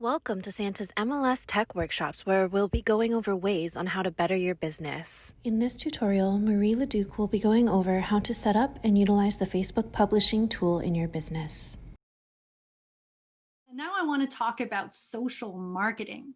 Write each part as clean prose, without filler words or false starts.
Welcome to Santa's MLS Tech Workshops, where we'll be going over ways on how to better your business. In this tutorial, Marie Leduc will be going over how to set up and utilize the Facebook publishing tool in your business. And now I want to talk about social marketing.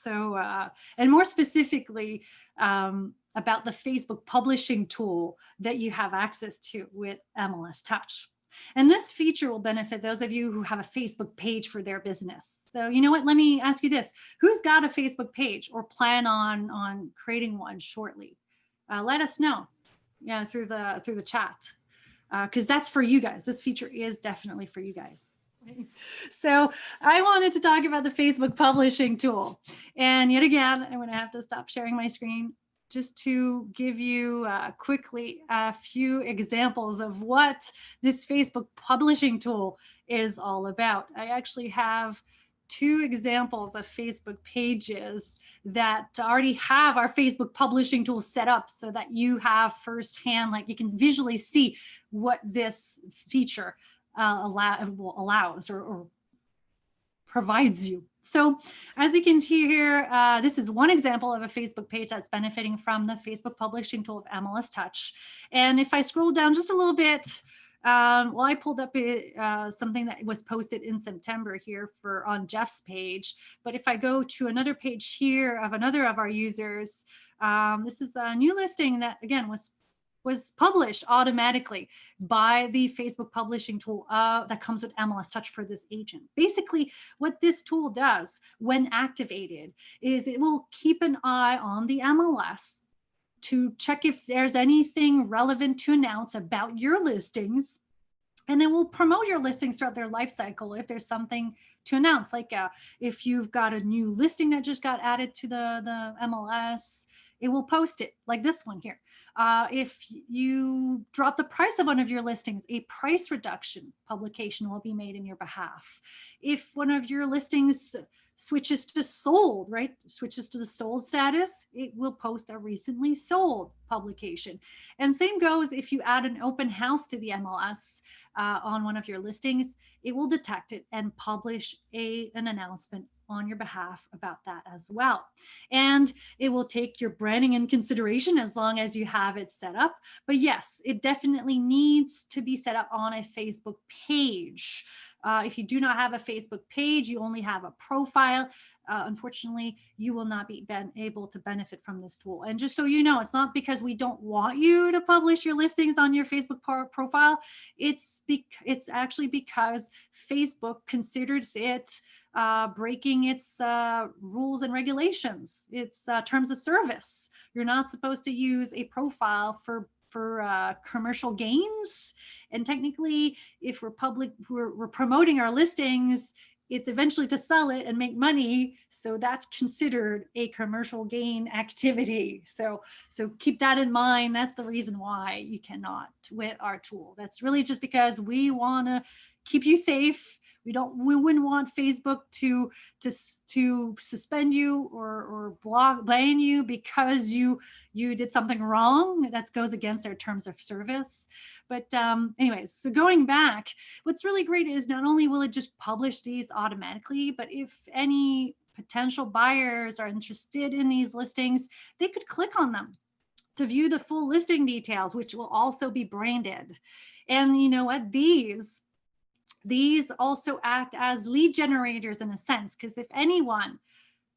And more specifically, about the Facebook publishing tool that you have access to with MLS-Touch. And this feature will benefit those of you who have a Facebook page for their business. So you know what, let me ask you this. Who's got a Facebook page or plan on creating one shortly? Let us know through the chat, because that's for you guys. This feature is definitely for you guys. So I wanted to talk about the Facebook publishing tool. And yet again, I'm going to have to stop sharing my screen just to give you quickly a few examples of what this Facebook publishing tool is all about. I actually have two examples of Facebook pages that already have our Facebook publishing tool set up so that you have firsthand, like you can visually see what this feature allows or provides you. So as you can see here, this is one example of a Facebook page that's benefiting from the Facebook publishing tool of MLS-Touch. And if I scroll down just a little bit, I pulled up something that was posted in September here on Jeff's page. But if I go to another page here of another of our users, this is a new listing that again was published automatically by the Facebook publishing tool that comes with MLS-Touch for this agent. Basically, what this tool does when activated is it will keep an eye on the MLS to check if there's anything relevant to announce about your listings. And it will promote your listings throughout their life cycle if there's something to announce, like if you've got a new listing that just got added to the MLS, it will post it like this one here. If you drop the price of one of your listings, a price reduction publication will be made in your behalf. If one of your listings switches to sold, right? Switches to the sold status, it will post a recently sold publication. And same goes if you add an open house to the MLS on one of your listings, it will detect it and publish an announcement on your behalf about that as well. And it will take your branding in consideration as long as you have it set up. But yes, it definitely needs to be set up on a Facebook page. If you do not have a Facebook page, you only have a profile, unfortunately, you will not be able to benefit from this tool. And just so you know, it's not because we don't want you to publish your listings on your Facebook profile. It's actually because Facebook considers it breaking its rules and regulations, its terms of service. You're not supposed to use a profile for commercial gains. And technically, if we're promoting our listings, it's eventually to sell it and make money. So that's considered a commercial gain activity. So keep that in mind. That's the reason why you cannot with our tool. That's really just because we want to keep you safe. We wouldn't want Facebook to suspend you or ban you because you did something wrong. That goes against our terms of service. But anyways, so going back, what's really great is not only will it just publish these automatically, but if any potential buyers are interested in these listings, they could click on them to view the full listing details, which will also be branded. And you know what? These also act as lead generators in a sense, because if anyone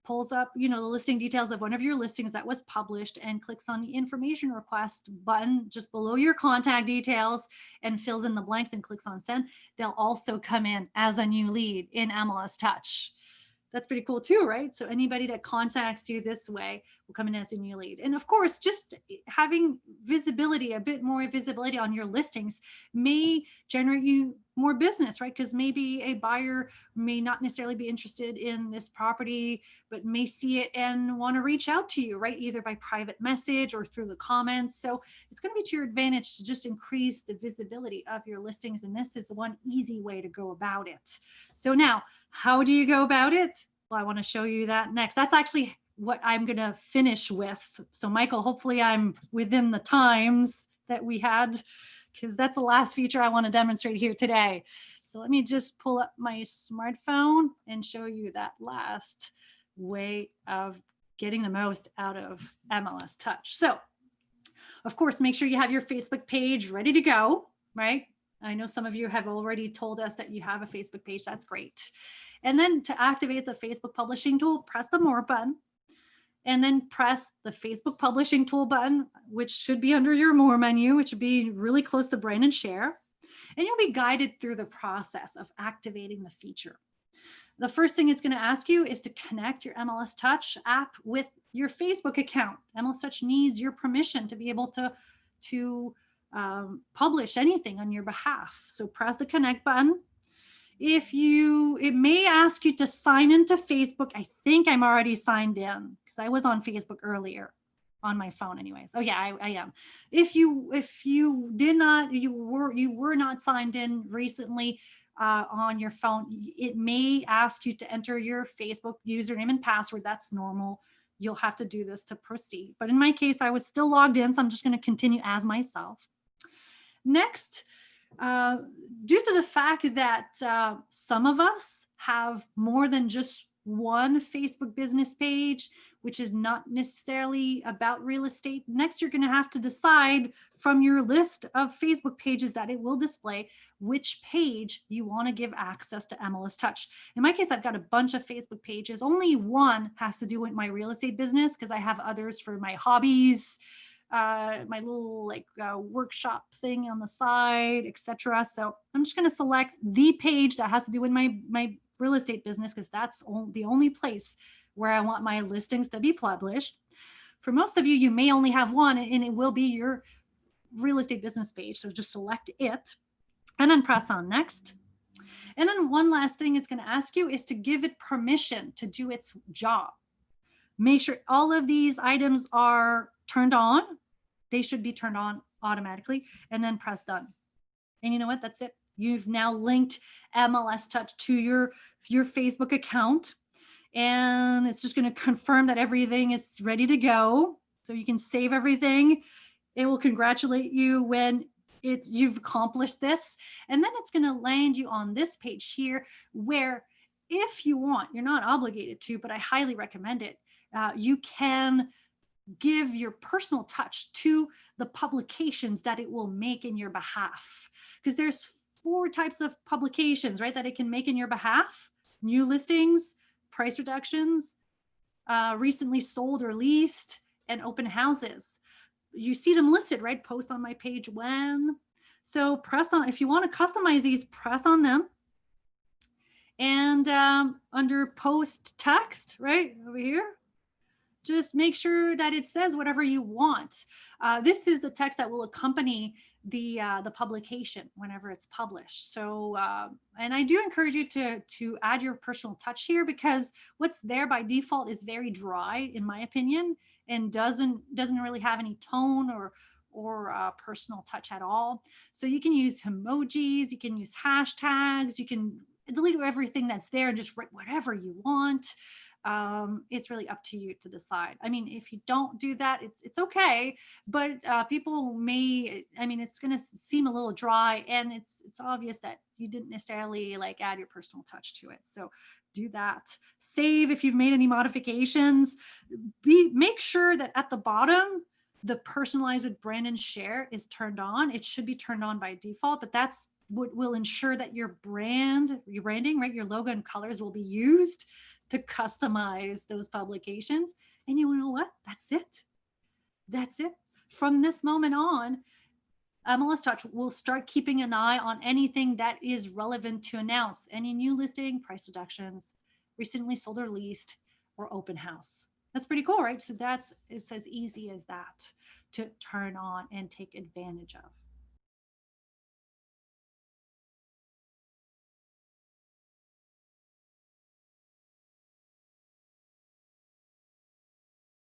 pulls up, the listing details of one of your listings that was published and clicks on the information request button just below your contact details and fills in the blanks and clicks on send, they'll also come in as a new lead in MLS-Touch. That's pretty cool too, right? So anybody that contacts you this way will come in as a new lead. And of course, just having visibility, a bit more visibility on your listings may generate you more business, right? Because maybe a buyer may not necessarily be interested in this property, but may see it and want to reach out to you, right? Either by private message or through the comments. So it's going to be to your advantage to just increase the visibility of your listings. And this is one easy way to go about it. So now, how do you go about it? Well, I want to show you that next. That's actually what I'm going to finish with. So Michael, hopefully I'm within the times that we had, because that's the last feature I want to demonstrate here today. So let me just pull up my smartphone and show you that last way of getting the most out of MLS Touch. So of course, make sure you have your Facebook page ready to go, right? I know some of you have already told us that you have a Facebook page. That's great. And then to activate the Facebook publishing tool, press the more button and then press the Facebook publishing tool button, which should be under your more menu, which would be really close to brand and share. And you'll be guided through the process of activating the feature. The first thing it's going to ask you is to connect your MLS Touch app with your Facebook account. MLS Touch needs your permission to be able to publish anything on your behalf. So press the connect button. It may ask you to sign into Facebook. I think I'm already signed in because I was on Facebook earlier on my phone anyways. Oh yeah, I am. If you did not, you were not signed in recently on your phone, it may ask you to enter your Facebook username and password. That's normal. You'll have to do this to proceed. But in my case, I was still logged in, so I'm just going to continue as myself. Next, due to the fact that some of us have more than just one Facebook business page, which is not necessarily about real estate, next you're going to have to decide from your list of Facebook pages that it will display which page you want to give access to MLS Touch. In my case, I've got a bunch of Facebook pages. Only one has to do with my real estate business because I have others for my hobbies, my little workshop thing on the side, etc. So I'm just going to select the page that has to do with my real estate business because that's the only place where I want my listings to be published. For most of you, you may only have one, and it will be your real estate business page. So just select it and then press on next. And then one last thing it's going to ask you is to give it permission to do its job. Make sure all of these items are turned on. They should be turned on automatically, and then press done. And you know what? That's it. You've now linked MLS Touch to your Facebook account, and it's just going to confirm that everything is ready to go. So you can save everything. It will congratulate you when you've accomplished this. And then it's going to land you on this page here where, if you want, you're not obligated to, but I highly recommend it. You can give your personal touch to the publications that it will make in your behalf. Because there's 4 types of publications, right, that it can make in your behalf: new listings, price reductions, recently sold or leased, and open houses. You see them listed, right? Post on my page when. So press on, if you want to customize these, press on them. And under post text, right over here, just make sure that it says whatever you want. This is the text that will accompany the publication whenever it's published. So, and I do encourage you to add your personal touch here, because what's there by default is very dry, in my opinion, and doesn't really have any tone or personal touch at all. So you can use emojis, you can use hashtags, you can delete everything that's there and just write whatever you want. It's really up to you to decide. I mean, if you don't do that, it's okay, but people may, I mean, it's going to seem a little dry, and it's obvious that you didn't necessarily add your personal touch to it. So do that. Save if you've made any modifications. Make sure that at the bottom, the personalize with brand and share is turned on. It should be turned on by default, but that's what will ensure that your branding, right, your logo and colors will be used to customize those publications. And you know what? That's it. That's it. From this moment on, MLS Touch will start keeping an eye on anything that is relevant to announce: any new listing, price reductions, recently sold or leased, or open house. That's pretty cool, right? So it's as easy as that to turn on and take advantage of.